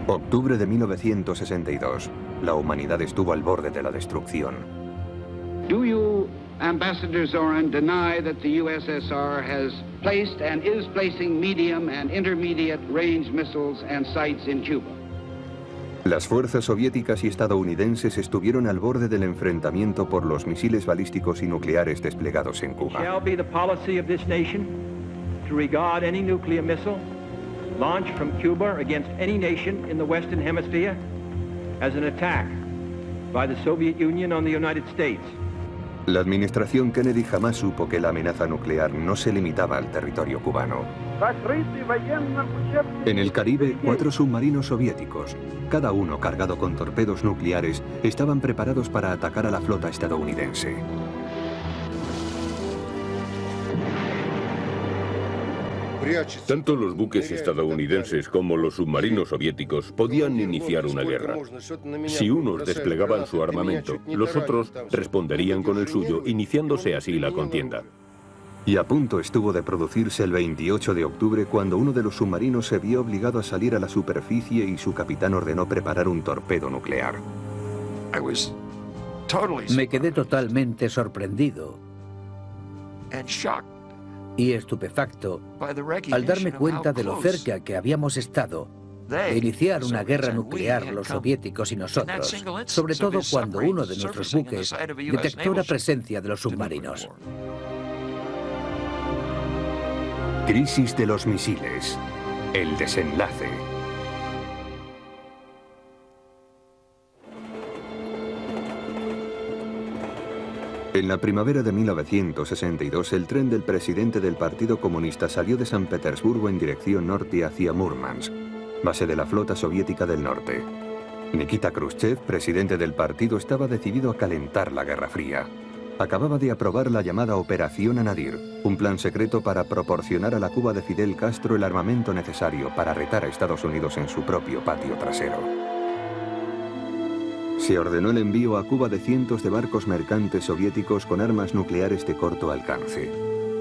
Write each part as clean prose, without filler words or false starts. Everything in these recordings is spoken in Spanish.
Octubre de 1962. La humanidad estuvo al borde de la destrucción. Do you, Ambassador Zorin, deny that the USSR has placed and is placing medium and intermediate range missiles and sights in Cuba? Las fuerzas soviéticas y estadounidenses estuvieron al borde del enfrentamiento por los misiles balísticos y nucleares desplegados en Cuba. Shall be the policy of this nation to regard any nuclear missile launched from Cuba against any nation in the Western Hemisphere as an attack by the Soviet Union on the United States. La administración Kennedy jamás supo que la amenaza nuclear no se limitaba al territorio cubano. En el Caribe, 4 submarinos soviéticos, cada uno cargado con torpedos nucleares, estaban preparados para atacar a la flota estadounidense. Tanto los buques estadounidenses como los submarinos soviéticos podían iniciar una guerra. Si unos desplegaban su armamento, los otros responderían con el suyo, iniciándose así la contienda. Y a punto estuvo de producirse el 28 de octubre cuando uno de los submarinos se vio obligado a salir a la superficie y su capitán ordenó preparar un torpedo nuclear. Me quedé totalmente sorprendido y estupefacto al darme cuenta de lo cerca que habíamos estado de iniciar una guerra nuclear los soviéticos y nosotros, sobre todo cuando uno de nuestros buques detectó la presencia de los submarinos. Crisis de los misiles. El desenlace. En la primavera de 1962, el tren del presidente del Partido Comunista salió de San Petersburgo en dirección norte hacia Murmansk, base de la flota soviética del norte. Nikita Khrushchev, presidente del partido, estaba decidido a calentar la Guerra Fría. Acababa de aprobar la llamada Operación Anadir, un plan secreto para proporcionar a la Cuba de Fidel Castro el armamento necesario para retar a Estados Unidos en su propio patio trasero. Se ordenó el envío a Cuba de cientos de barcos mercantes soviéticos con armas nucleares de corto alcance.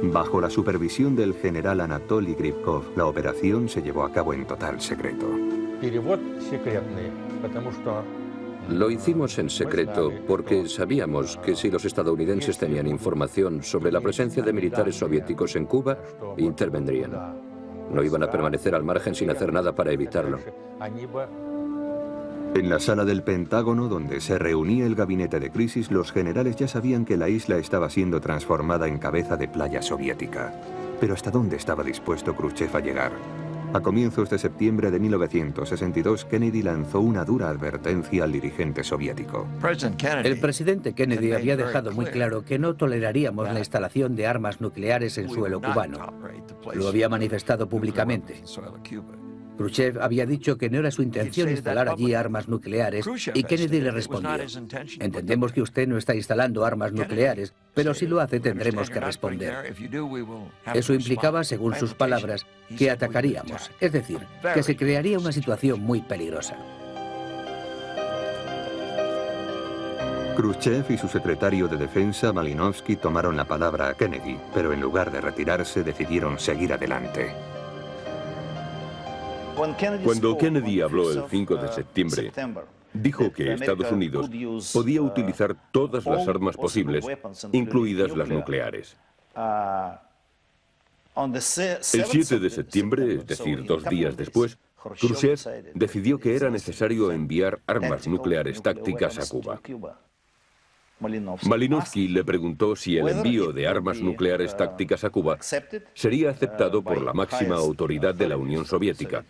Bajo la supervisión del general Anatoly Gribkov, la operación se llevó a cabo en total secreto. Lo hicimos en secreto porque sabíamos que si los estadounidenses tenían información sobre la presencia de militares soviéticos en Cuba, intervendrían. No iban a permanecer al margen sin hacer nada para evitarlo. En la sala del Pentágono, donde se reunía el gabinete de crisis, los generales ya sabían que la isla estaba siendo transformada en cabeza de playa soviética. Pero ¿hasta dónde estaba dispuesto Khrushchev a llegar? A comienzos de septiembre de 1962, Kennedy lanzó una dura advertencia al dirigente soviético. El presidente Kennedy había dejado muy claro que no toleraríamos la instalación de armas nucleares en suelo cubano. Lo había manifestado públicamente. Khrushchev había dicho que no era su intención instalar allí armas nucleares y Kennedy le respondió: entendemos que usted no está instalando armas nucleares, pero si lo hace tendremos que responder. Eso implicaba, según sus palabras, que atacaríamos, es decir, que se crearía una situación muy peligrosa. Khrushchev y su secretario de Defensa, Malinovsky, tomaron la palabra a Kennedy, pero en lugar de retirarse decidieron seguir adelante. Cuando Kennedy habló el 5 de septiembre, dijo que Estados Unidos podía utilizar todas las armas posibles, incluidas las nucleares. El 7 de septiembre, es decir, 2 días después, Khrushchev decidió que era necesario enviar armas nucleares tácticas a Cuba. Malinovsky le preguntó si el envío de armas nucleares tácticas a Cuba sería aceptado por la máxima autoridad de la Unión Soviética.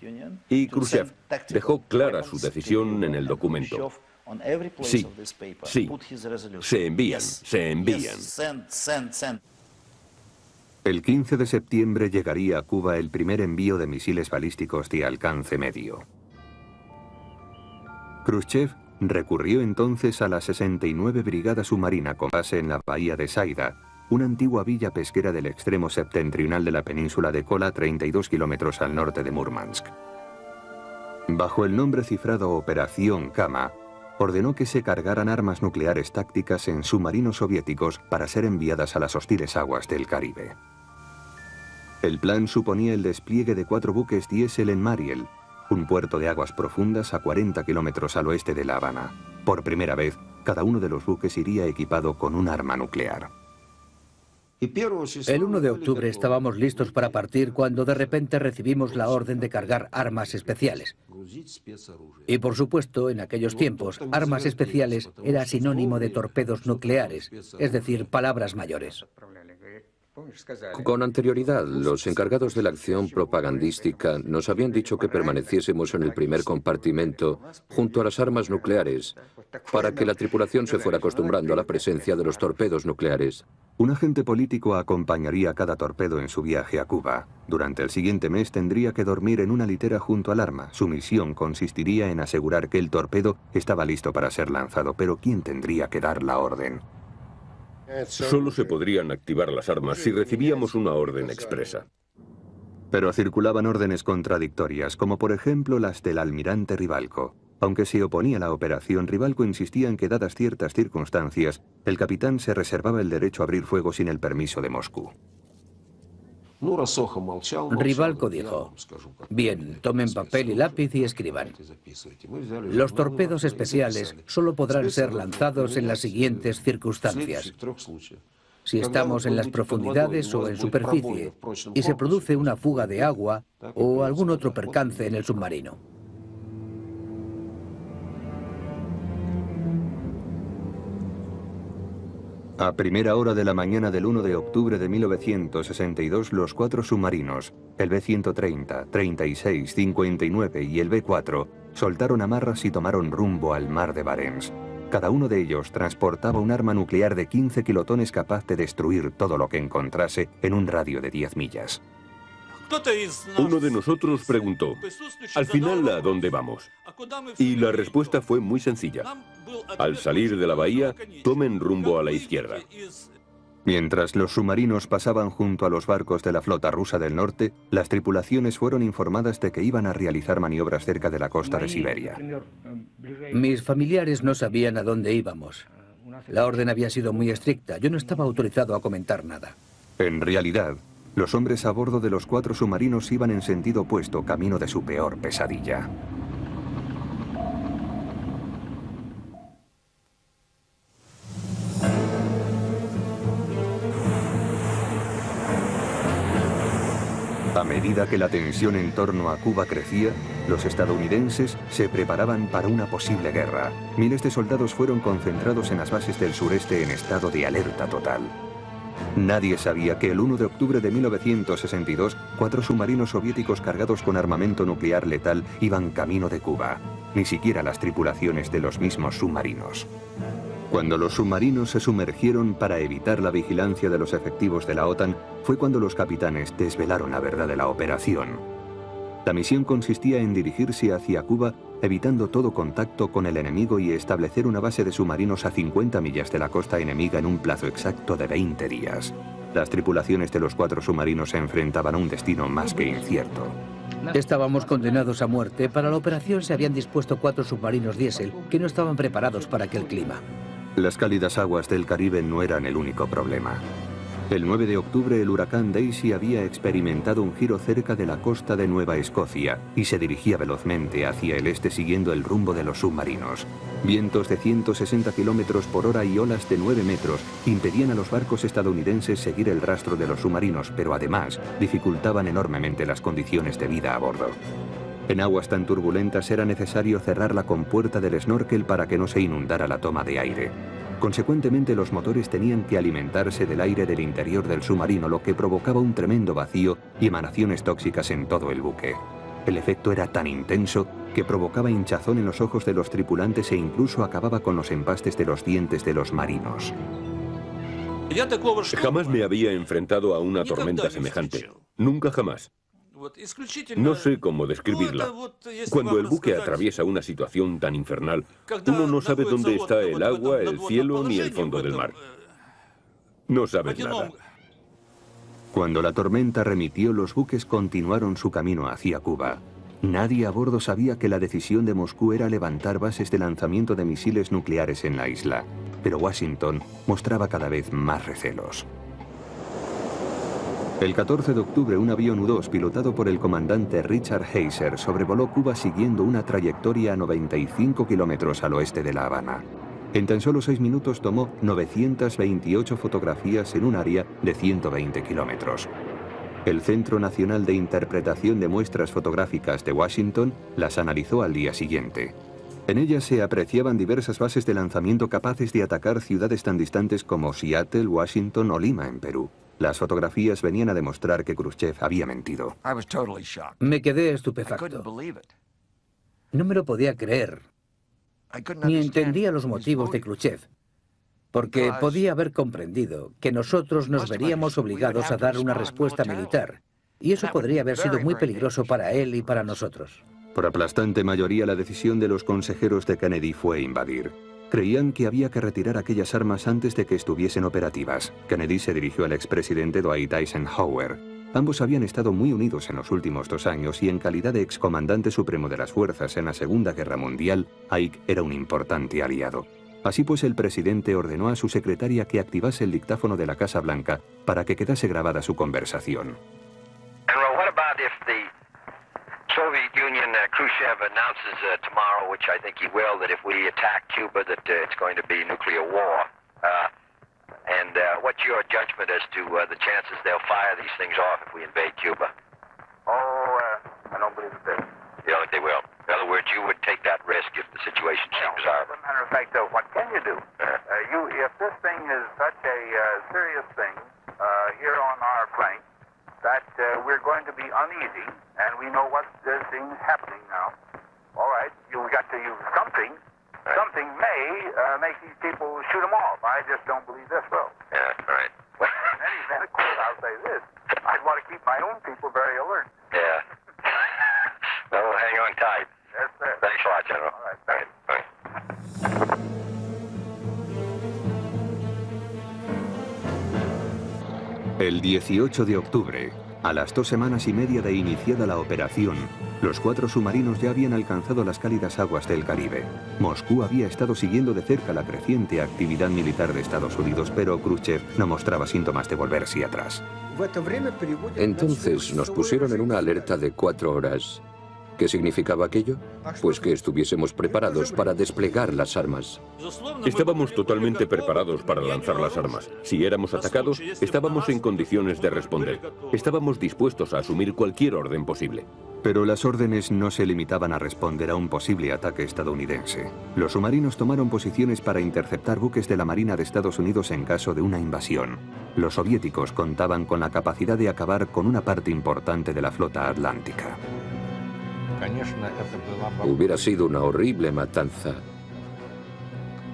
Y Khrushchev dejó clara su decisión en el documento. Sí, sí, se envían, se envían. El 15 de septiembre llegaría a Cuba el primer envío de misiles balísticos de alcance medio. Khrushchev recurrió entonces a la 69 Brigada Submarina con base en la bahía de Saida, una antigua villa pesquera del extremo septentrional de la península de Kola, 32 kilómetros al norte de Murmansk. Bajo el nombre cifrado Operación Kama, ordenó que se cargaran armas nucleares tácticas en submarinos soviéticos para ser enviadas a las hostiles aguas del Caribe. El plan suponía el despliegue de 4 buques diésel en Mariel, un puerto de aguas profundas a 40 kilómetros al oeste de La Habana. Por primera vez, cada uno de los buques iría equipado con un arma nuclear. El 1 de octubre estábamos listos para partir cuando de repente recibimos la orden de cargar armas especiales. Y por supuesto, en aquellos tiempos, armas especiales era sinónimo de torpedos nucleares, es decir, palabras mayores. Con anterioridad, los encargados de la acción propagandística nos habían dicho que permaneciésemos en el primer compartimento junto a las armas nucleares para que la tripulación se fuera acostumbrando a la presencia de los torpedos nucleares. Un agente político acompañaría cada torpedo en su viaje a Cuba. Durante el siguiente mes tendría que dormir en una litera junto al arma. Su misión consistiría en asegurar que el torpedo estaba listo para ser lanzado, pero ¿quién tendría que dar la orden? Solo se podrían activar las armas si recibíamos una orden expresa. Pero circulaban órdenes contradictorias, como por ejemplo las del almirante Ribalco. Aunque se oponía a la operación, Ribalco insistía en que, dadas ciertas circunstancias, el capitán se reservaba el derecho a abrir fuego sin el permiso de Moscú. Ribalco dijo: bien, tomen papel y lápiz y escriban. Los torpedos especiales solo podrán ser lanzados en las siguientes circunstancias: si estamos en las profundidades o en superficie y se produce una fuga de agua o algún otro percance en el submarino. A primera hora de la mañana del 1 de octubre de 1962, los 4 submarinos, el B-130, 36, 59 y el B-4, soltaron amarras y tomaron rumbo al mar de Barents. Cada uno de ellos transportaba un arma nuclear de 15 kilotones capaz de destruir todo lo que encontrase en un radio de 10 millas. Uno de nosotros preguntó: al final, ¿a dónde vamos? Y la respuesta fue muy sencilla: al salir de la bahía, tomen rumbo a la izquierda. Mientras los submarinos pasaban junto a los barcos de la flota rusa del norte, las tripulaciones fueron informadas de que iban a realizar maniobras cerca de la costa de Siberia. Mis familiares no sabían a dónde íbamos. La orden había sido muy estricta. Yo no estaba autorizado a comentar nada. En realidad, los hombres a bordo de los 4 submarinos iban en sentido opuesto, camino de su peor pesadilla. A medida que la tensión en torno a Cuba crecía, los estadounidenses se preparaban para una posible guerra. Miles de soldados fueron concentrados en las bases del sureste en estado de alerta total. Nadie sabía que el 1 de octubre de 1962, 4 submarinos soviéticos cargados con armamento nuclear letal iban camino de Cuba. Ni siquiera las tripulaciones de los mismos submarinos. Cuando los submarinos se sumergieron para evitar la vigilancia de los efectivos de la OTAN, fue cuando los capitanes desvelaron la verdad de la operación. La misión consistía en dirigirse hacia Cuba, evitando todo contacto con el enemigo y establecer una base de submarinos a 50 millas de la costa enemiga en un plazo exacto de 20 días. Las tripulaciones de los 4 submarinos se enfrentaban a un destino más que incierto. Estábamos condenados a muerte. Para la operación se habían dispuesto 4 submarinos diésel que no estaban preparados para aquel clima. Las cálidas aguas del Caribe no eran el único problema. El 9 de octubre el huracán Daisy había experimentado un giro cerca de la costa de Nueva Escocia y se dirigía velozmente hacia el este siguiendo el rumbo de los submarinos. Vientos de 160 kilómetros por hora y olas de 9 metros impedían a los barcos estadounidenses seguir el rastro de los submarinos, pero además dificultaban enormemente las condiciones de vida a bordo. En aguas tan turbulentas era necesario cerrar la compuerta del snorkel para que no se inundara la toma de aire. Consecuentemente, los motores tenían que alimentarse del aire del interior del submarino, lo que provocaba un tremendo vacío y emanaciones tóxicas en todo el buque. El efecto era tan intenso que provocaba hinchazón en los ojos de los tripulantes e incluso acababa con los empastes de los dientes de los marinos. Jamás me había enfrentado a una tormenta semejante. Nunca jamás. No sé cómo describirla. Cuando el buque atraviesa una situación tan infernal, uno no sabe dónde está el agua, el cielo ni el fondo del mar. No sabes nada. Cuando la tormenta remitió, los buques continuaron su camino hacia Cuba. Nadie a bordo sabía que la decisión de Moscú era levantar bases de lanzamiento de misiles nucleares en la isla, pero Washington mostraba cada vez más recelos. El 14 de octubre, un avión U-2 pilotado por el comandante Richard Heiser sobrevoló Cuba siguiendo una trayectoria a 95 kilómetros al oeste de La Habana. En tan solo 6 minutos tomó 928 fotografías en un área de 120 kilómetros. El Centro Nacional de Interpretación de Muestras Fotográficas de Washington las analizó al día siguiente. En ellas se apreciaban diversas bases de lanzamiento capaces de atacar ciudades tan distantes como Seattle, Washington o Lima en Perú. Las fotografías venían a demostrar que Khrushchev había mentido. Me quedé estupefacto. No me lo podía creer. Ni entendía los motivos de Khrushchev, porque podía haber comprendido que nosotros nos veríamos obligados a dar una respuesta militar, y eso podría haber sido muy peligroso para él y para nosotros. Por aplastante mayoría, la decisión de los consejeros de Kennedy fue invadir. Creían que había que retirar aquellas armas antes de que estuviesen operativas. Kennedy se dirigió al expresidente Dwight Eisenhower. Ambos habían estado muy unidos en los últimos 2 años y en calidad de excomandante supremo de las fuerzas en la Segunda Guerra Mundial, Ike era un importante aliado. Así pues, el presidente ordenó a su secretaria que activase el dictáfono de la Casa Blanca para que quedase grabada su conversación. Soviet Union, Khrushchev announces tomorrow, which I think he will, that if we attack Cuba, that it's going to be nuclear war. What's your judgment as to the chances they'll fire these things off if we invade Cuba? I don't believe it. You don't think they will? In other words, you would take that risk if the situation seems desirable. As a matter of fact, what can you do? If this thing is such a serious thing here on our flank, that we're going to be uneasy, and we know what things happening now. All right, you've got to use something. Right. Something may make these people shoot them off. I just don't believe this will. Yeah, right. In any event, of course, I'll say this. I'd want to keep my own people very alert. Yeah. Well, hang on tight. Yes, sir. Thanks a lot, General. All right. All right. All right. El 18 de octubre, a las 2 semanas y media de iniciada la operación, los 4 submarinos ya habían alcanzado las cálidas aguas del Caribe. Moscú había estado siguiendo de cerca la creciente actividad militar de Estados Unidos, pero Khrushchev no mostraba síntomas de volverse atrás. Entonces nos pusieron en una alerta de 4 horas. ¿Qué significaba aquello? Pues que estuviésemos preparados para desplegar las armas. Estábamos totalmente preparados para lanzar las armas. Si éramos atacados, estábamos en condiciones de responder. Estábamos dispuestos a asumir cualquier orden posible. Pero las órdenes no se limitaban a responder a un posible ataque estadounidense. Los submarinos tomaron posiciones para interceptar buques de la Marina de Estados Unidos en caso de una invasión. Los soviéticos contaban con la capacidad de acabar con una parte importante de la flota atlántica. Hubiera sido una horrible matanza.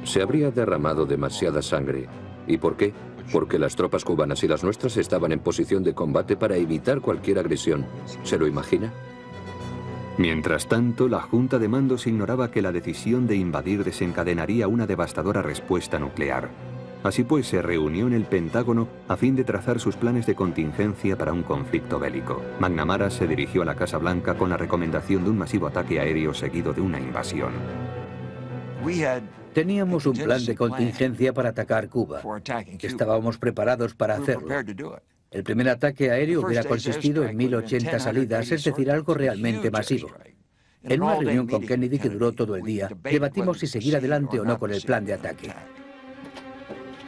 Se habría derramado demasiada sangre. ¿Y por qué? Porque las tropas cubanas y las nuestras estaban en posición de combate para evitar cualquier agresión. ¿Se lo imagina? Mientras tanto, la Junta de Mandos ignoraba que la decisión de invadir desencadenaría una devastadora respuesta nuclear. Así pues, se reunió en el Pentágono a fin de trazar sus planes de contingencia para un conflicto bélico. McNamara se dirigió a la Casa Blanca con la recomendación de un masivo ataque aéreo seguido de una invasión. Teníamos un plan de contingencia para atacar Cuba. Estábamos preparados para hacerlo. El primer ataque aéreo hubiera consistido en 1080 salidas, es decir, algo realmente masivo. En una reunión con Kennedy que duró todo el día, debatimos si seguir adelante o no con el plan de ataque.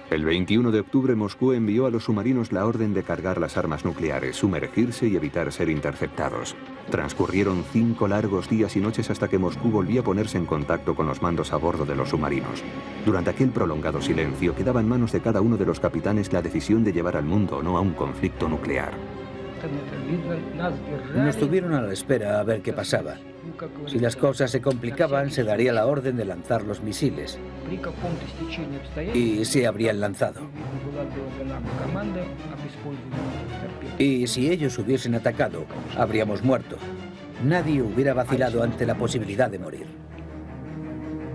El 21 de octubre, Moscú envió a los submarinos la orden de cargar las armas nucleares, sumergirse y evitar ser interceptados. Transcurrieron 5 largos días y noches hasta que Moscú volvió a ponerse en contacto con los mandos a bordo de los submarinos. Durante aquel prolongado silencio, quedaba en manos de cada uno de los capitanes la decisión de llevar al mundo o no a un conflicto nuclear. Nos tuvieron a la espera a ver qué pasaba. Si las cosas se complicaban, se daría la orden de lanzar los misiles. Y se habrían lanzado. Y si ellos hubiesen atacado, habríamos muerto. Nadie hubiera vacilado ante la posibilidad de morir.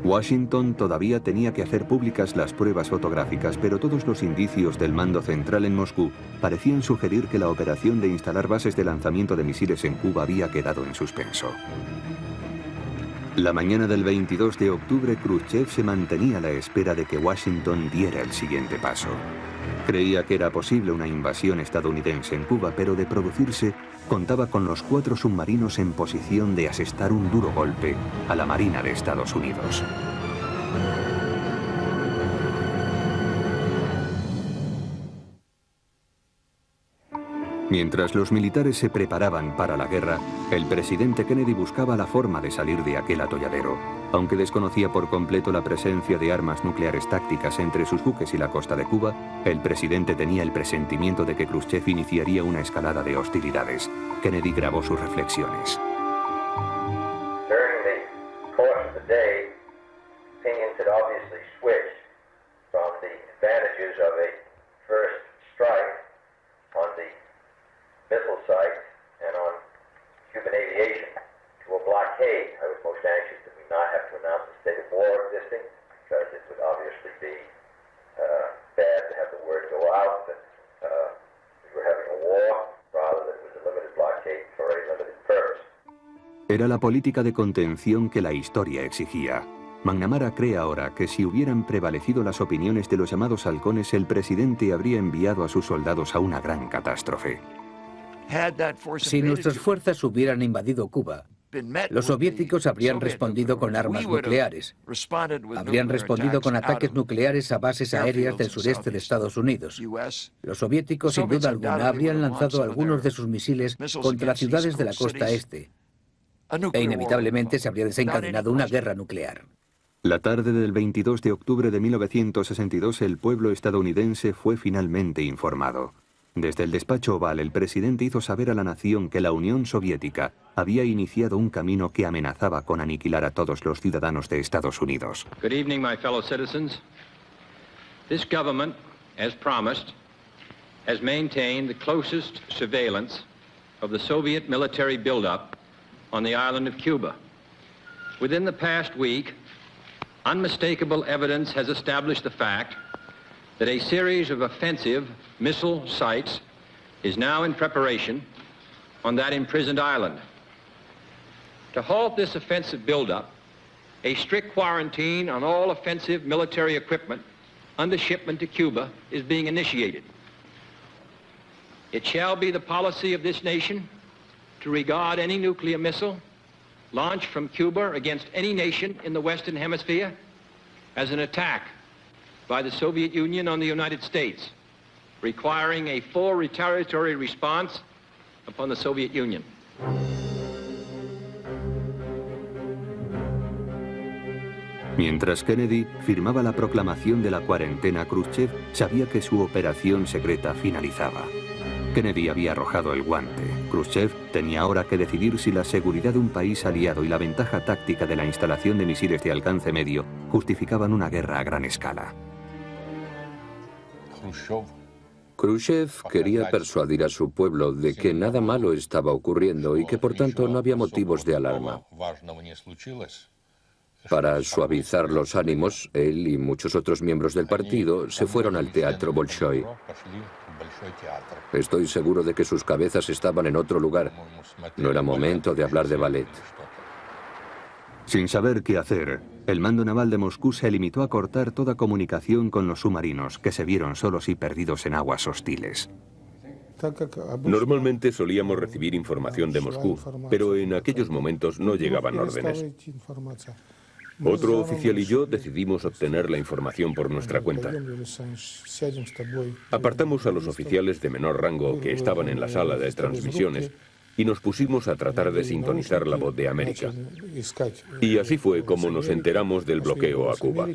Washington todavía tenía que hacer públicas las pruebas fotográficas, pero todos los indicios del mando central en Moscú parecían sugerir que la operación de instalar bases de lanzamiento de misiles en Cuba había quedado en suspenso. La mañana del 22 de octubre, Khrushchev se mantenía a la espera de que Washington diera el siguiente paso. Creía que era posible una invasión estadounidense en Cuba, pero de producirse, contaba con los 4 submarinos en posición de asestar un duro golpe a la Marina de Estados Unidos. Mientras los militares se preparaban para la guerra, el presidente Kennedy buscaba la forma de salir de aquel atolladero. Aunque desconocía por completo la presencia de armas nucleares tácticas entre sus buques y la costa de Cuba, el presidente tenía el presentimiento de que Khrushchev iniciaría una escalada de hostilidades. Kennedy grabó sus reflexiones. missile sites and on Cuban aviation to a blockade. I was most anxious that we not have to announce a state of war existing, because it would obviously be bad to have the word go out that we were having a war, rather than it was a limited blockade for a limited purpose. Era la política de contención que la historia exigía. McNamara cree ahora que si hubieran prevalecido las opiniones de los llamados halcones, el presidente habría enviado a sus soldados a una gran catástrofe. Si nuestras fuerzas hubieran invadido Cuba, los soviéticos habrían respondido con armas nucleares. Habrían respondido con ataques nucleares a bases aéreas del sureste de Estados Unidos. Los soviéticos, sin duda alguna, habrían lanzado algunos de sus misiles contra ciudades de la costa este. E inevitablemente se habría desencadenado una guerra nuclear. La tarde del 22 de octubre de 1962, el pueblo estadounidense fue finalmente informado. Desde el despacho oval, el presidente hizo saber a la nación que la Unión Soviética había iniciado un camino que amenazaba con aniquilar a todos los ciudadanos de Estados Unidos. Good evening, my fellow citizens. This government, as promised, has maintained the closest surveillance of the Soviet military buildup on the island of Cuba. Within the past week, unmistakable evidence has established the fact that a series of offensive missile sites is now in preparation on that imprisoned island. To halt this offensive buildup, a strict quarantine on all offensive military equipment under shipment to Cuba is being initiated. It shall be the policy of this nation to regard any nuclear missile launched from Cuba against any nation in the Western Hemisphere as an attack by the Soviet Union on the United States, requiring a full retaliatory response upon the Soviet Union. Mientras Kennedy firmaba la proclamación de la cuarentena, Khrushchev sabía que su operación secreta finalizaba. Kennedy había arrojado el guante. Khrushchev tenía ahora que decidir si la seguridad de un país aliado y la ventaja táctica de la instalación de misiles de alcance medio justificaban una guerra a gran escala. Khrushchev quería persuadir a su pueblo de que nada malo estaba ocurriendo y que por tanto no había motivos de alarma. Para suavizar los ánimos, él y muchos otros miembros del partido se fueron al Teatro Bolshoi. Estoy seguro de que sus cabezas estaban en otro lugar. No era momento de hablar de ballet. Sin saber qué hacer, el mando naval de Moscú se limitó a cortar toda comunicación con los submarinos, que se vieron solos y perdidos en aguas hostiles. Normalmente solíamos recibir información de Moscú, pero en aquellos momentos no llegaban órdenes. Otro oficial y yo decidimos obtener la información por nuestra cuenta. Apartamos a los oficiales de menor rango que estaban en la sala de transmisiones y nos pusimos a tratar de sintonizar la voz de América. Y así fue como nos enteramos del bloqueo a Cuba.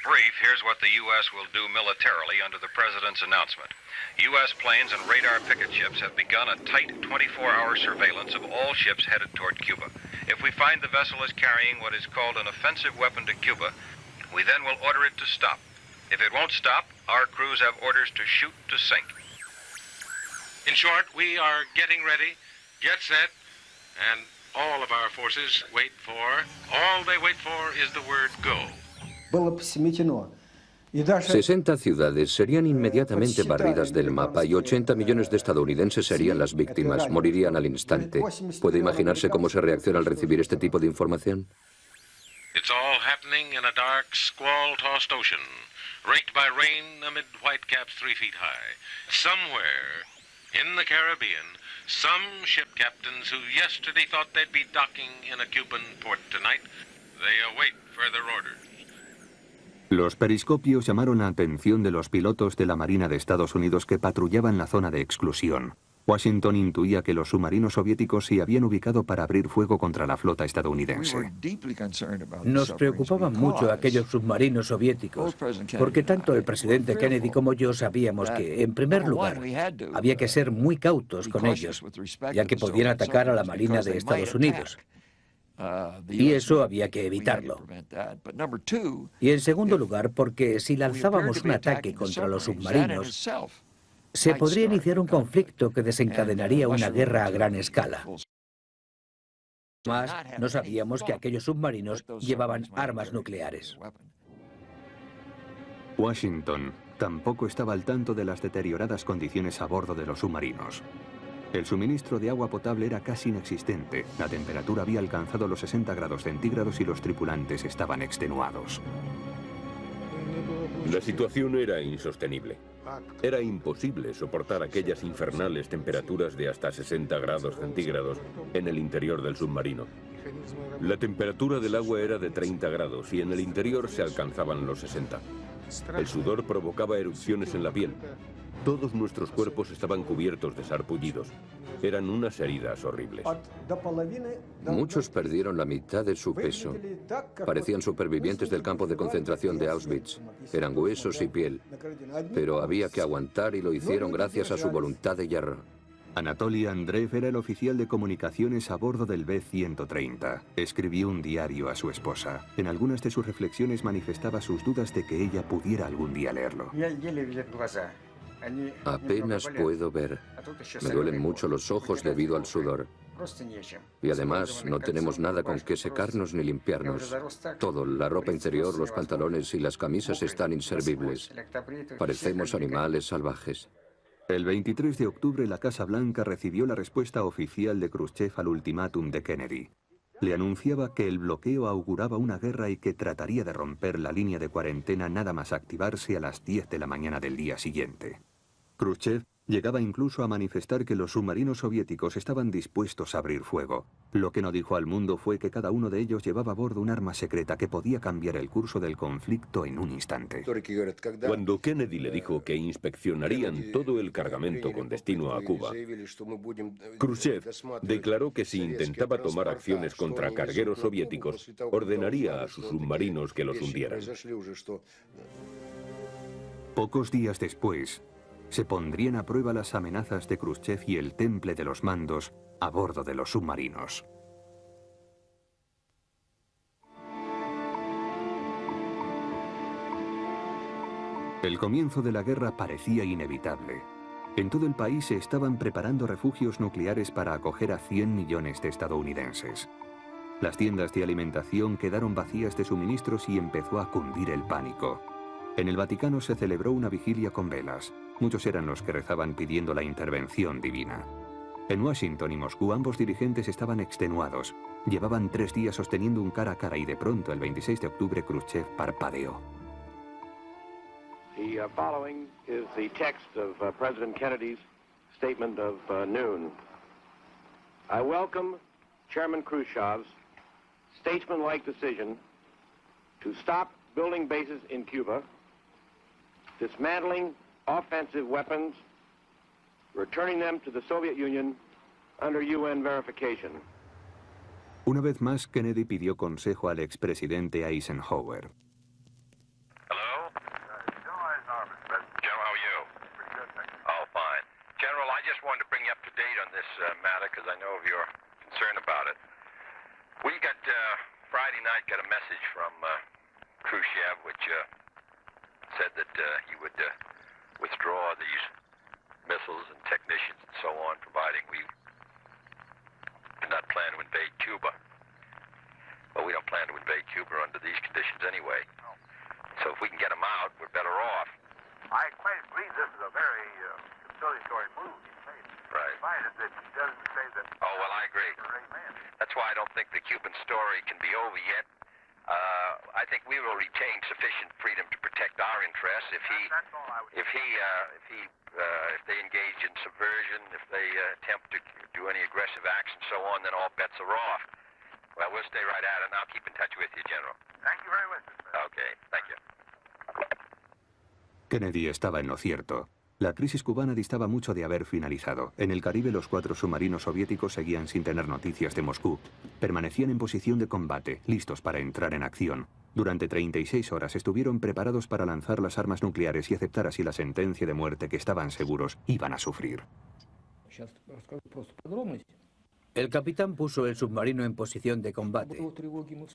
Brief, here's what the U.S. will do militarily under the President's announcement. U.S. planes and radar picket ships have begun a tight 24-hour surveillance of all ships headed toward Cuba. If we find the vessel is carrying what is called an offensive weapon to Cuba, we then will order it to stop. If it won't stop, our crews have orders to shoot to sink. In short, we are getting ready, get set, and all of our forces wait for, all they wait for is the word go. 60 ciudades serían inmediatamente barridas del mapa y 80 millones de estadounidenses serían las víctimas, morirían al instante. ¿Puede imaginarse cómo se reacciona al recibir este tipo de información? It's all happening in a dark, squall-tossed ocean. raked by rain amid whitecaps 3 feet high. Somewhere in the Caribbean, some ship captains who yesterday thought they'd be docking in a Cuban port tonight, they await further orders. Los periscopios llamaron la atención de los pilotos de la Marina de Estados Unidos que patrullaban la zona de exclusión. Washington intuía que los submarinos soviéticos se habían ubicado para abrir fuego contra la flota estadounidense. Nos preocupaban mucho aquellos submarinos soviéticos, porque tanto el presidente Kennedy como yo sabíamos que, en primer lugar, había que ser muy cautos con ellos, ya que podían atacar a la Marina de Estados Unidos. Y eso había que evitarlo. Y en segundo lugar, porque si lanzábamos un ataque contra los submarinos, se podría iniciar un conflicto que desencadenaría una guerra a gran escala. Además, no sabíamos que aquellos submarinos llevaban armas nucleares. Washington tampoco estaba al tanto de las deterioradas condiciones a bordo de los submarinos. El suministro de agua potable era casi inexistente, la temperatura había alcanzado los 60 grados centígrados y los tripulantes estaban extenuados. La situación era insostenible. Era imposible soportar aquellas infernales temperaturas de hasta 60 grados centígrados en el interior del submarino. La temperatura del agua era de 30 grados y en el interior se alcanzaban los 60. El sudor provocaba erupciones en la piel. Todos nuestros cuerpos estaban cubiertos de sarpullidos. Eran unas heridas horribles. Muchos perdieron la mitad de su peso. Parecían supervivientes del campo de concentración de Auschwitz. Eran huesos y piel. Pero había que aguantar y lo hicieron gracias a su voluntad de hierro. Anatoly Andreev era el oficial de comunicaciones a bordo del B-130. Escribió un diario a su esposa. En algunas de sus reflexiones manifestaba sus dudas de que ella pudiera algún día leerlo. Apenas puedo ver. Me duelen mucho los ojos debido al sudor. Y además no tenemos nada con que secarnos ni limpiarnos. Todo, la ropa interior, los pantalones y las camisas están inservibles. Parecemos animales salvajes. El 23 de octubre la Casa Blanca recibió la respuesta oficial de Khrushchev al ultimátum de Kennedy. Le anunciaba que el bloqueo auguraba una guerra y que trataría de romper la línea de cuarentena nada más activarse a las 10 de la mañana del día siguiente. Khrushchev llegaba incluso a manifestar que los submarinos soviéticos estaban dispuestos a abrir fuego. Lo que no dijo al mundo fue que cada uno de ellos llevaba a bordo un arma secreta que podía cambiar el curso del conflicto en un instante. Cuando Kennedy le dijo que inspeccionarían todo el cargamento con destino a Cuba, Khrushchev declaró que si intentaba tomar acciones contra cargueros soviéticos, ordenaría a sus submarinos que los hundieran. Pocos días después, se pondrían a prueba las amenazas de Khrushchev y el temple de los mandos a bordo de los submarinos. El comienzo de la guerra parecía inevitable. En todo el país se estaban preparando refugios nucleares para acoger a 100 millones de estadounidenses. Las tiendas de alimentación quedaron vacías de suministros y empezó a cundir el pánico. En el Vaticano se celebró una vigilia con velas. Muchos eran los que rezaban pidiendo la intervención divina. En Washington y Moscú ambos dirigentes estaban extenuados. Llevaban 3 días sosteniendo un cara a cara y de pronto, el 26 de octubre, Khrushchev parpadeó. The following is the text of President Kennedy's statement of noon. I welcome Chairman Khrushchev's statesmanlike decision to stop building bases in Cuba, dismantling offensive weapons, returning them to the Soviet Union under UN verification. Una vez más, Kennedy pidió consejo al expresidente Eisenhower. Hello? General Eisenhower, General, how are you? Pretty good, thank you. Oh, fine. General, I just wanted to bring you up to date on this matter because I know of your concern about it. We got, Friday night, got a message from Khrushchev, which said that he would withdraw these missiles and technicians and so on, providing we do not plan to invade Cuba. Well, we don't plan to invade Cuba under these conditions anyway. No. So if we can get them out, we're better off. I quite agree this is a very conciliatory move he's made. Right. I find it that he doesn't say that... Oh, well, I agree. That's why I don't think the Cuban story can be over yet. I think we will retain sufficient freedom to protect our interests. If they engage in subversion, if they attempt to do any aggressive acts and so on, then all bets are off. Well, we'll stay right at it, and I'll keep in touch with you, General. Thank you very much, sir. Okay, thank you. Kennedy estaba en lo cierto. La crisis cubana distaba mucho de haber finalizado. En el Caribe, los 4 submarinos soviéticos seguían sin tener noticias de Moscú. Permanecían en posición de combate, listos para entrar en acción. Durante 36 horas estuvieron preparados para lanzar las armas nucleares y aceptar así la sentencia de muerte que estaban seguros iban a sufrir. El capitán puso el submarino en posición de combate.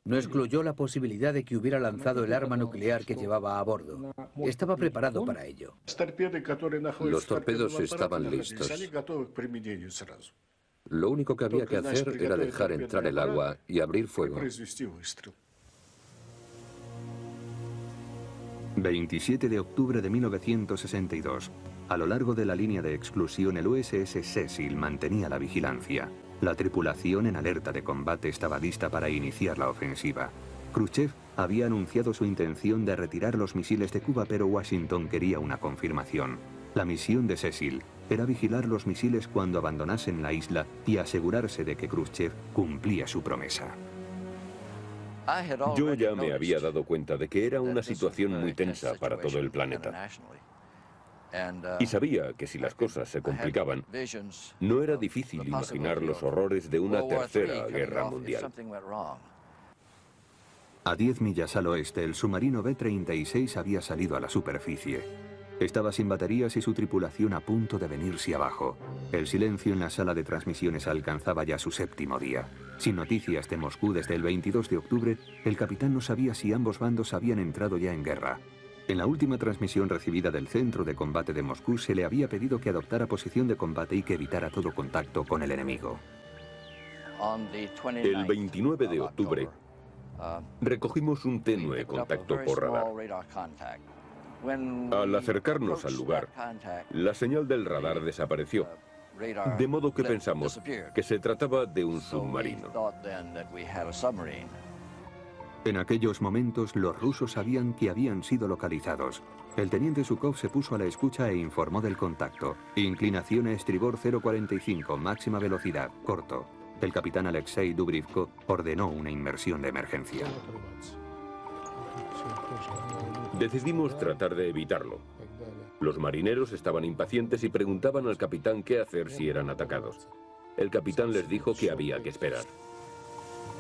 No excluyó la posibilidad de que hubiera lanzado el arma nuclear que llevaba a bordo. Estaba preparado para ello. Los torpedos estaban listos. Lo único que había que hacer era dejar entrar el agua y abrir fuego. 27 de octubre de 1962. A lo largo de la línea de exclusión, el USS Cecil mantenía la vigilancia. La tripulación en alerta de combate estaba lista para iniciar la ofensiva. Khrushchev había anunciado su intención de retirar los misiles de Cuba, pero Washington quería una confirmación. La misión de Cecil era vigilar los misiles cuando abandonasen la isla y asegurarse de que Khrushchev cumplía su promesa. Yo ya me había dado cuenta de que era una situación muy tensa para todo el planeta. Y sabía que si las cosas se complicaban, no era difícil imaginar los horrores de una tercera guerra mundial. A 10 millas al oeste, el submarino B-36 había salido a la superficie. Estaba sin baterías y su tripulación a punto de venirse abajo. El silencio en la sala de transmisiones alcanzaba ya su 7º día. Sin noticias de Moscú desde el 22 de octubre, el capitán no sabía si ambos bandos habían entrado ya en guerra. En la última transmisión recibida del centro de combate de Moscú se le había pedido que adoptara posición de combate y que evitara todo contacto con el enemigo. El 29 de octubre recogimos un tenue contacto por radar. Al acercarnos al lugar, la señal del radar desapareció, de modo que pensamos que se trataba de un submarino. En aquellos momentos, los rusos sabían que habían sido localizados. El teniente Zhukov se puso a la escucha e informó del contacto. Inclinación a estribor 0,45, máxima velocidad, corto. El capitán Alexei Dubrivko ordenó una inmersión de emergencia. Decidimos tratar de evitarlo. Los marineros estaban impacientes y preguntaban al capitán qué hacer si eran atacados. El capitán les dijo que había que esperar.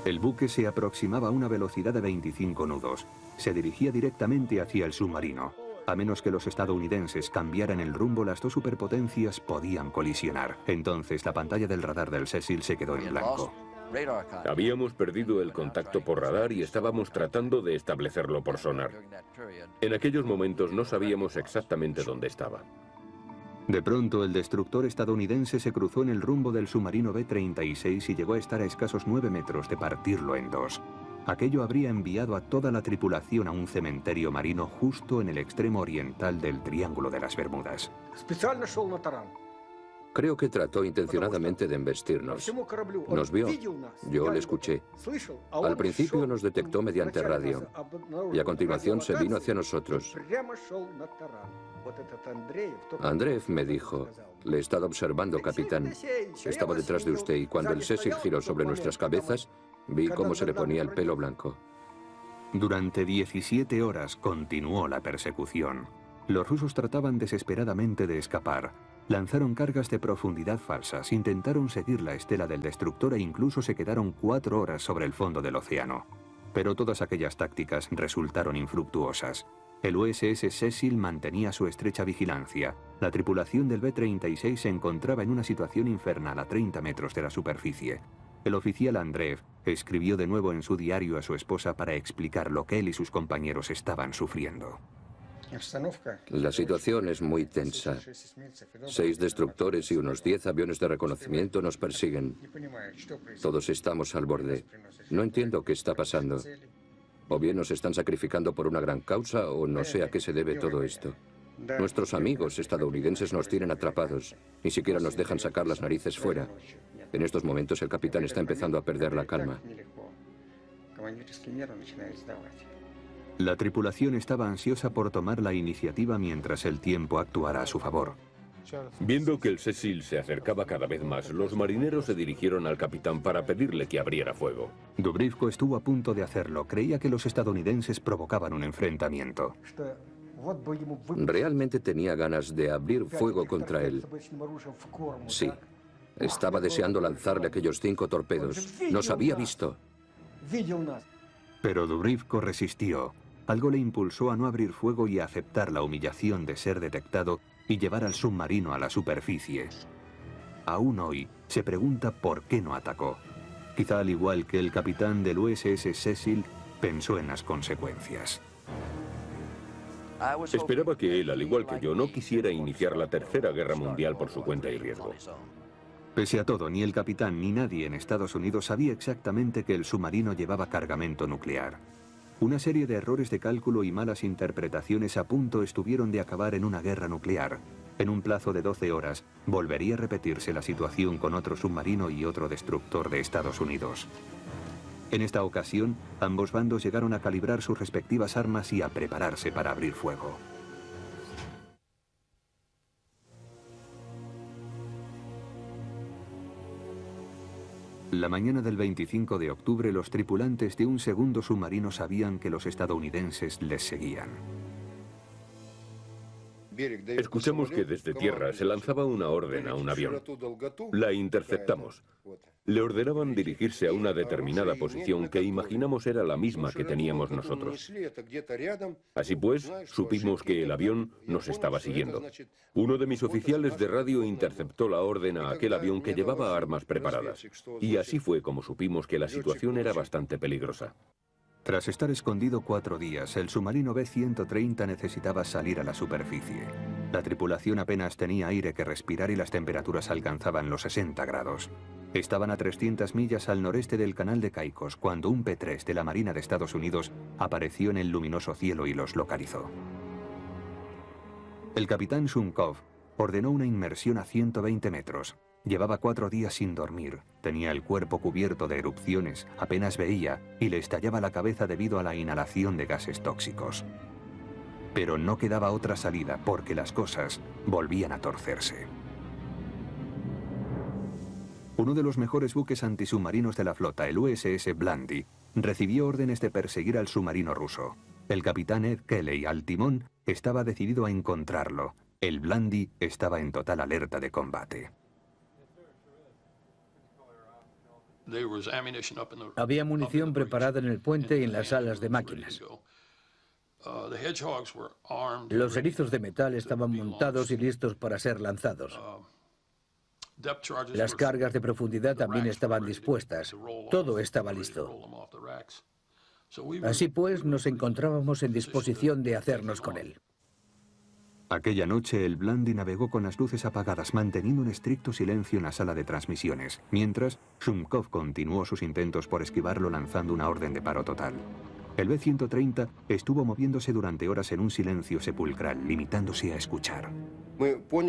El buque se aproximaba a una velocidad de 25 nudos. Se dirigía directamente hacia el submarino. A menos que los estadounidenses cambiaran el rumbo, las dos superpotencias podían colisionar. Entonces la pantalla del radar del Cecil se quedó en blanco. Habíamos perdido el contacto por radar y estábamos tratando de establecerlo por sonar. En aquellos momentos no sabíamos exactamente dónde estaba. De pronto, el destructor estadounidense se cruzó en el rumbo del submarino B-36 y llegó a estar a escasos 9 metros de partirlo en dos. Aquello habría enviado a toda la tripulación a un cementerio marino justo en el extremo oriental del Triángulo de las Bermudas. Creo que trató intencionadamente de embestirnos. Nos vio. Yo le escuché. Al principio nos detectó mediante radio y a continuación se vino hacia nosotros. Andreev me dijo: le he estado observando, capitán. Estaba detrás de usted y cuando el Cecil giró sobre nuestras cabezas, vi cómo se le ponía el pelo blanco. Durante 17 horas continuó la persecución. Los rusos trataban desesperadamente de escapar. Lanzaron cargas de profundidad falsas, intentaron seguir la estela del destructor e incluso se quedaron 4 horas sobre el fondo del océano. Pero todas aquellas tácticas resultaron infructuosas. El USS Cecil mantenía su estrecha vigilancia. La tripulación del B-36 se encontraba en una situación infernal a 30 metros de la superficie. El oficial Andreev escribió de nuevo en su diario a su esposa para explicar lo que él y sus compañeros estaban sufriendo. La situación es muy tensa. 6 destructores y unos 10 aviones de reconocimiento nos persiguen. Todos estamos al borde. No entiendo qué está pasando. O bien nos están sacrificando por una gran causa o no sé a qué se debe todo esto. Nuestros amigos estadounidenses nos tienen atrapados. Ni siquiera nos dejan sacar las narices fuera. En estos momentos el capitán está empezando a perder la calma. La tripulación estaba ansiosa por tomar la iniciativa mientras el tiempo actuara a su favor. Viendo que el Cecil se acercaba cada vez más, los marineros se dirigieron al capitán para pedirle que abriera fuego. Dubrivko estuvo a punto de hacerlo. Creía que los estadounidenses provocaban un enfrentamiento. Realmente tenía ganas de abrir fuego contra él. Sí. Estaba deseando lanzarle aquellos 5 torpedos. Nos había visto. Pero Dubrivko resistió. Algo le impulsó a no abrir fuego y a aceptar la humillación de ser detectado y llevar al submarino a la superficie. Aún hoy se pregunta por qué no atacó. Quizá al igual que el capitán del USS Cecil, pensó en las consecuencias. Esperaba que él, al igual que yo, no quisiera iniciar la Tercera Guerra Mundial por su cuenta y riesgo. Pese a todo, ni el capitán ni nadie en Estados Unidos sabía exactamente que el submarino llevaba cargamento nuclear. Una serie de errores de cálculo y malas interpretaciones a punto estuvieron de acabar en una guerra nuclear. En un plazo de 12 horas, volvería a repetirse la situación con otro submarino y otro destructor de Estados Unidos. En esta ocasión, ambos bandos llegaron a calibrar sus respectivas armas y a prepararse para abrir fuego. La mañana del 25 de octubre, los tripulantes de un segundo submarino sabían que los estadounidenses les seguían. Escuchamos que desde tierra se lanzaba una orden a un avión. La interceptamos. Le ordenaban dirigirse a una determinada posición que imaginamos era la misma que teníamos nosotros. Así pues, supimos que el avión nos estaba siguiendo. Uno de mis oficiales de radio interceptó la orden a aquel avión que llevaba armas preparadas. Y así fue como supimos que la situación era bastante peligrosa. Tras estar escondido 4 días, el submarino B-130 necesitaba salir a la superficie. La tripulación apenas tenía aire que respirar y las temperaturas alcanzaban los 60 grados. Estaban a 300 millas al noreste del canal de Caicos cuando un P-3 de la Marina de Estados Unidos apareció en el luminoso cielo y los localizó. El capitán Shumkov ordenó una inmersión a 120 metros. Llevaba 4 días sin dormir, tenía el cuerpo cubierto de erupciones, apenas veía y le estallaba la cabeza debido a la inhalación de gases tóxicos. Pero no quedaba otra salida porque las cosas volvían a torcerse. Uno de los mejores buques antisubmarinos de la flota, el USS Blandy, recibió órdenes de perseguir al submarino ruso. El capitán Ed Kelly, al timón, estaba decidido a encontrarlo. El Blandy estaba en total alerta de combate. Había munición preparada en el puente y en las salas de máquinas. Los erizos de metal estaban montados y listos para ser lanzados. Las cargas de profundidad también estaban dispuestas. Todo estaba listo. Así pues, nos encontrábamos en disposición de hacernos con él. Aquella noche el Blandy navegó con las luces apagadas, manteniendo un estricto silencio en la sala de transmisiones, mientras Shumkov continuó sus intentos por esquivarlo lanzando una orden de paro total. El B-130 estuvo moviéndose durante horas en un silencio sepulcral, limitándose a escuchar.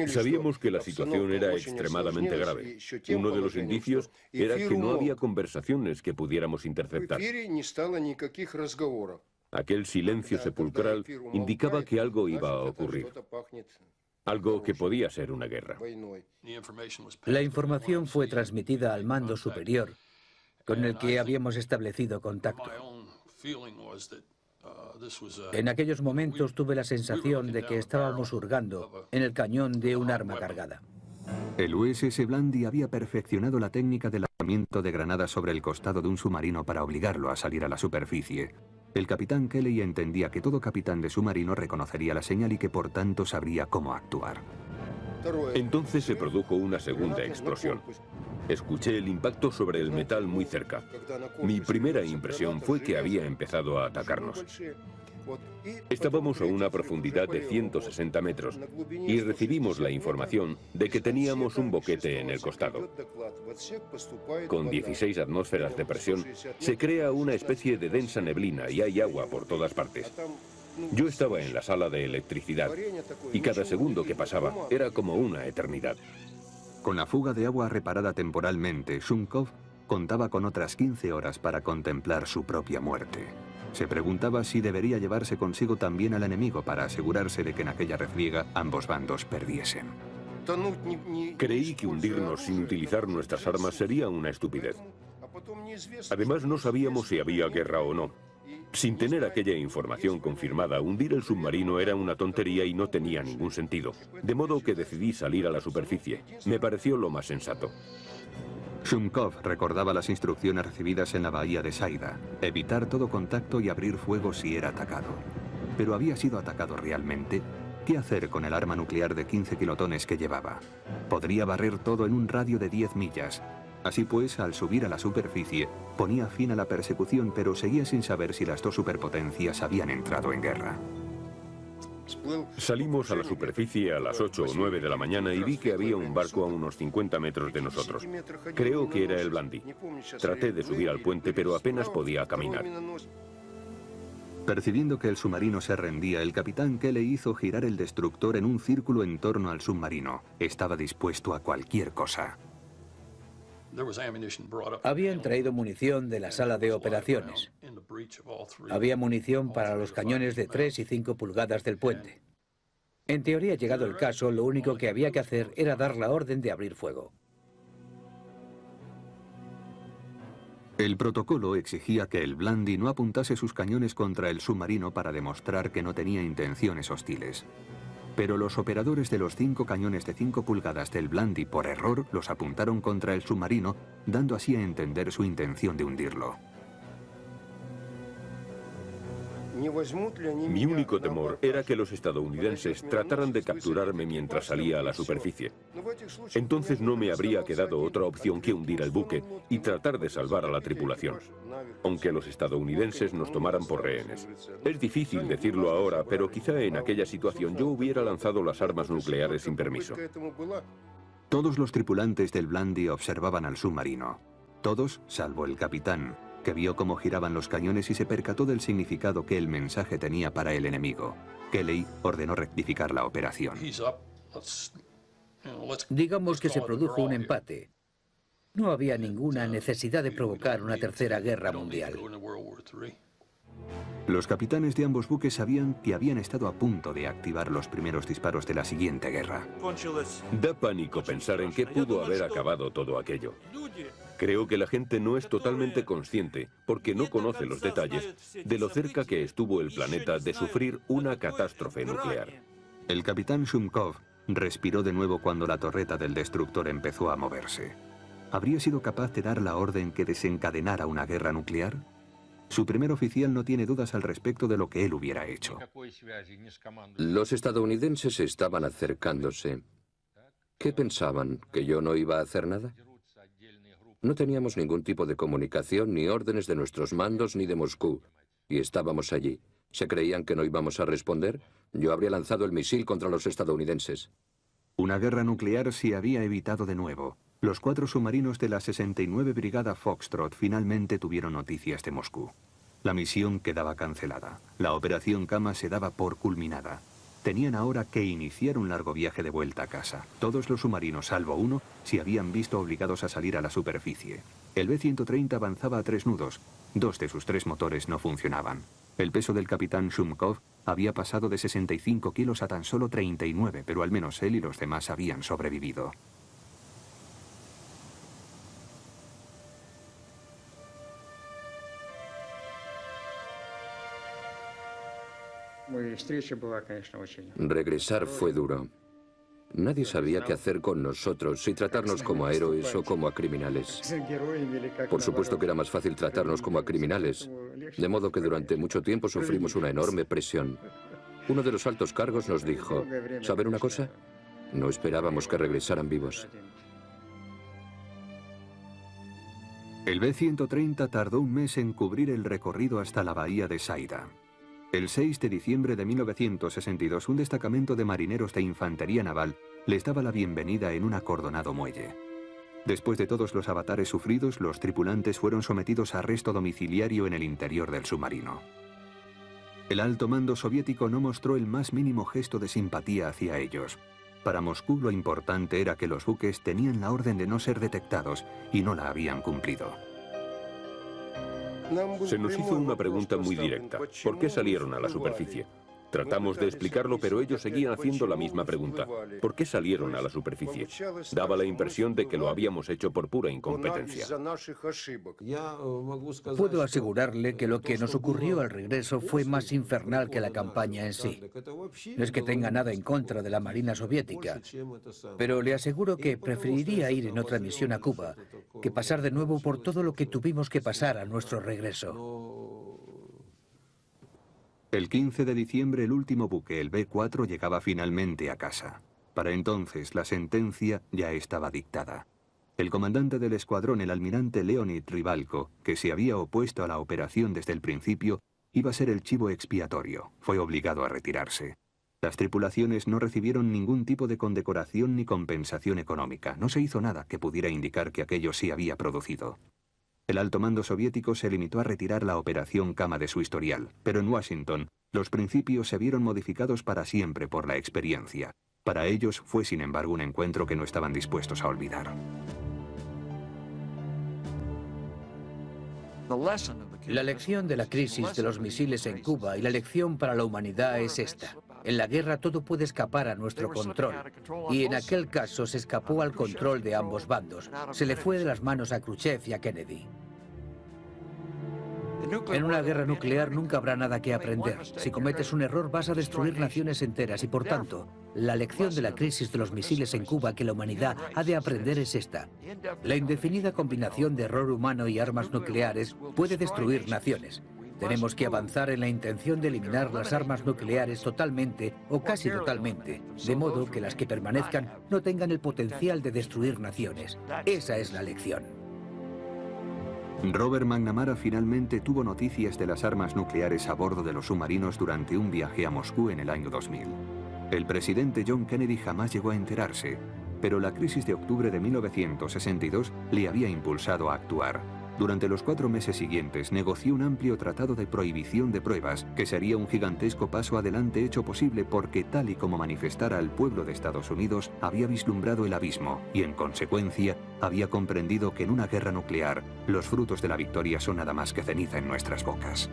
Sabíamos que la situación era extremadamente grave. Uno de los indicios era que no había conversaciones que pudiéramos interceptar. Aquel silencio sepulcral indicaba que algo iba a ocurrir. Algo que podía ser una guerra. La información fue transmitida al mando superior, con el que habíamos establecido contacto. En aquellos momentos tuve la sensación de que estábamos hurgando en el cañón de un arma cargada. El USS Blandy había perfeccionado la técnica de lanzamiento de granadas sobre el costado de un submarino para obligarlo a salir a la superficie. El capitán Kelly entendía que todo capitán de submarino reconocería la señal y que por tanto sabría cómo actuar. Entonces se produjo una segunda explosión. Escuché el impacto sobre el metal muy cerca. Mi primera impresión fue que había empezado a atacarnos. Estábamos a una profundidad de 160 metros y recibimos la información de que teníamos un boquete en el costado. Con 16 atmósferas de presión, se crea una especie de densa neblina y hay agua por todas partes. Yo estaba en la sala de electricidad y cada segundo que pasaba era como una eternidad. Con la fuga de agua reparada temporalmente, Shumkov contaba con otras 15 horas para contemplar su propia muerte. Se preguntaba si debería llevarse consigo también al enemigo para asegurarse de que en aquella refriega ambos bandos perdiesen. Creí que hundirnos sin utilizar nuestras armas sería una estupidez. Además, no sabíamos si había guerra o no. Sin tener aquella información confirmada, hundir el submarino era una tontería y no tenía ningún sentido. De modo que decidí salir a la superficie. Me pareció lo más sensato. Shumkov recordaba las instrucciones recibidas en la bahía de Saida: evitar todo contacto y abrir fuego si era atacado. Pero ¿había sido atacado realmente? ¿Qué hacer con el arma nuclear de 15 kilotones que llevaba? Podría barrer todo en un radio de 10 millas. Así pues, al subir a la superficie, ponía fin a la persecución, pero seguía sin saber si las dos superpotencias habían entrado en guerra. Salimos a la superficie a las 8 o 9 de la mañana y vi que había un barco a unos 50 metros de nosotros. Creo que era el Blandi. Traté de subir al puente, pero apenas podía caminar. Percibiendo que el submarino se rendía, el capitán Kelly hizo girar el destructor en un círculo en torno al submarino. Estaba dispuesto a cualquier cosa. Habían traído munición de la sala de operaciones. Había munición para los cañones de 3 y 5 pulgadas del puente. En teoría, llegado el caso, lo único que había que hacer era dar la orden de abrir fuego. El protocolo exigía que el Blandi no apuntase sus cañones contra el submarino para demostrar que no tenía intenciones hostiles. Pero los operadores de los 5 cañones de 5 pulgadas del Blandi, por error, los apuntaron contra el submarino, dando así a entender su intención de hundirlo. Mi único temor era que los estadounidenses trataran de capturarme mientras salía a la superficie. Entonces no me habría quedado otra opción que hundir el buque y tratar de salvar a la tripulación, aunque los estadounidenses nos tomaran por rehenes. Es difícil decirlo ahora, pero quizá en aquella situación yo hubiera lanzado las armas nucleares sin permiso. Todos los tripulantes del Blandi observaban al submarino. Todos, salvo el capitán, que vio cómo giraban los cañones y se percató del significado que el mensaje tenía para el enemigo. Kelly ordenó rectificar la operación. Digamos que se produjo un empate. No había ninguna necesidad de provocar una tercera guerra mundial. Los capitanes de ambos buques sabían que habían estado a punto de activar los primeros disparos de la siguiente guerra. Da pánico pensar en qué pudo haber acabado todo aquello. Creo que la gente no es totalmente consciente, porque no conoce los detalles, de lo cerca que estuvo el planeta de sufrir una catástrofe nuclear. El capitán Shumkov respiró de nuevo cuando la torreta del destructor empezó a moverse. ¿Habría sido capaz de dar la orden que desencadenara una guerra nuclear? Su primer oficial no tiene dudas al respecto de lo que él hubiera hecho. Los estadounidenses estaban acercándose. ¿Qué pensaban? ¿Que yo no iba a hacer nada? No teníamos ningún tipo de comunicación, ni órdenes de nuestros mandos, ni de Moscú. Y estábamos allí. ¿Se creían que no íbamos a responder? Yo habría lanzado el misil contra los estadounidenses. Una guerra nuclear se había evitado de nuevo. Los 4 submarinos de la 69 Brigada Foxtrot finalmente tuvieron noticias de Moscú. La misión quedaba cancelada. La operación Kama se daba por culminada. Tenían ahora que iniciar un largo viaje de vuelta a casa. Todos los submarinos, salvo uno, se habían visto obligados a salir a la superficie. El B-130 avanzaba a 3 nudos. 2 de sus 3 motores no funcionaban. El peso del capitán Shumkov había pasado de 65 kilos a tan solo 39, pero al menos él y los demás habían sobrevivido. Regresar fue duro. Nadie sabía qué hacer con nosotros, si tratarnos como a héroes o como a criminales. Por supuesto que era más fácil tratarnos como a criminales, de modo que durante mucho tiempo sufrimos una enorme presión. Uno de los altos cargos nos dijo, ¿saben una cosa? No esperábamos que regresaran vivos. El B-130 tardó un mes en cubrir el recorrido hasta la bahía de Saida. El 6 de diciembre de 1962, un destacamento de marineros de infantería naval les daba la bienvenida en un acordonado muelle. Después de todos los avatares sufridos, los tripulantes fueron sometidos a arresto domiciliario en el interior del submarino. El alto mando soviético no mostró el más mínimo gesto de simpatía hacia ellos. Para Moscú lo importante era que los buques tenían la orden de no ser detectados y no la habían cumplido. Se nos hizo una pregunta muy directa. ¿Por qué salieron a la superficie? Tratamos de explicarlo, pero ellos seguían haciendo la misma pregunta. ¿Por qué salieron a la superficie? Daba la impresión de que lo habíamos hecho por pura incompetencia. Puedo asegurarle que lo que nos ocurrió al regreso fue más infernal que la campaña en sí. No es que tenga nada en contra de la Marina soviética, pero le aseguro que preferiría ir en otra misión a Cuba que pasar de nuevo por todo lo que tuvimos que pasar a nuestro regreso. El 15 de diciembre el último buque, el B-4, llegaba finalmente a casa. Para entonces la sentencia ya estaba dictada. El comandante del escuadrón, el almirante Leonid Rivalko, que se había opuesto a la operación desde el principio, iba a ser el chivo expiatorio. Fue obligado a retirarse. Las tripulaciones no recibieron ningún tipo de condecoración ni compensación económica. No se hizo nada que pudiera indicar que aquello se había producido. El alto mando soviético se limitó a retirar la operación Kama de su historial, pero en Washington los principios se vieron modificados para siempre por la experiencia. Para ellos fue, sin embargo, un encuentro que no estaban dispuestos a olvidar. La lección de la crisis de los misiles en Cuba y la lección para la humanidad es esta. En la guerra todo puede escapar a nuestro control. Y en aquel caso se escapó al control de ambos bandos. Se le fue de las manos a Khrushchev y a Kennedy. En una guerra nuclear nunca habrá nada que aprender. Si cometes un error vas a destruir naciones enteras y por tanto, la lección de la crisis de los misiles en Cuba que la humanidad ha de aprender es esta. La indefinida combinación de error humano y armas nucleares puede destruir naciones. Tenemos que avanzar en la intención de eliminar las armas nucleares totalmente o casi totalmente, de modo que las que permanezcan no tengan el potencial de destruir naciones. Esa es la lección. Robert McNamara finalmente tuvo noticias de las armas nucleares a bordo de los submarinos durante un viaje a Moscú en el año 2000. El presidente John Kennedy jamás llegó a enterarse, pero la crisis de octubre de 1962 le había impulsado a actuar. Durante los 4 meses siguientes negoció un amplio tratado de prohibición de pruebas, que sería un gigantesco paso adelante hecho posible porque, tal y como manifestara al pueblo de Estados Unidos, había vislumbrado el abismo y, en consecuencia, había comprendido que en una guerra nuclear, los frutos de la victoria son nada más que ceniza en nuestras bocas.